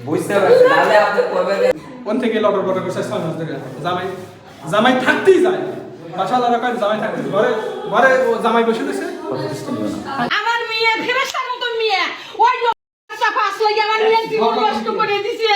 বুঝতে পারছি তাহলে আপনি কবে কোন থেকে লটর বটর করছে 6 মাস ধরে জামাই থাকতেই যায় মাশাআল্লাহ রাখার জামাই থাকতে ঘরে ও জামাই বসে রয়েছে আমার মেয়ে ফেরেশতার মতো মেয়ে ওই লোক পাস লাগে আমার মেয়ে জীবন নষ্ট করে দিয়েছে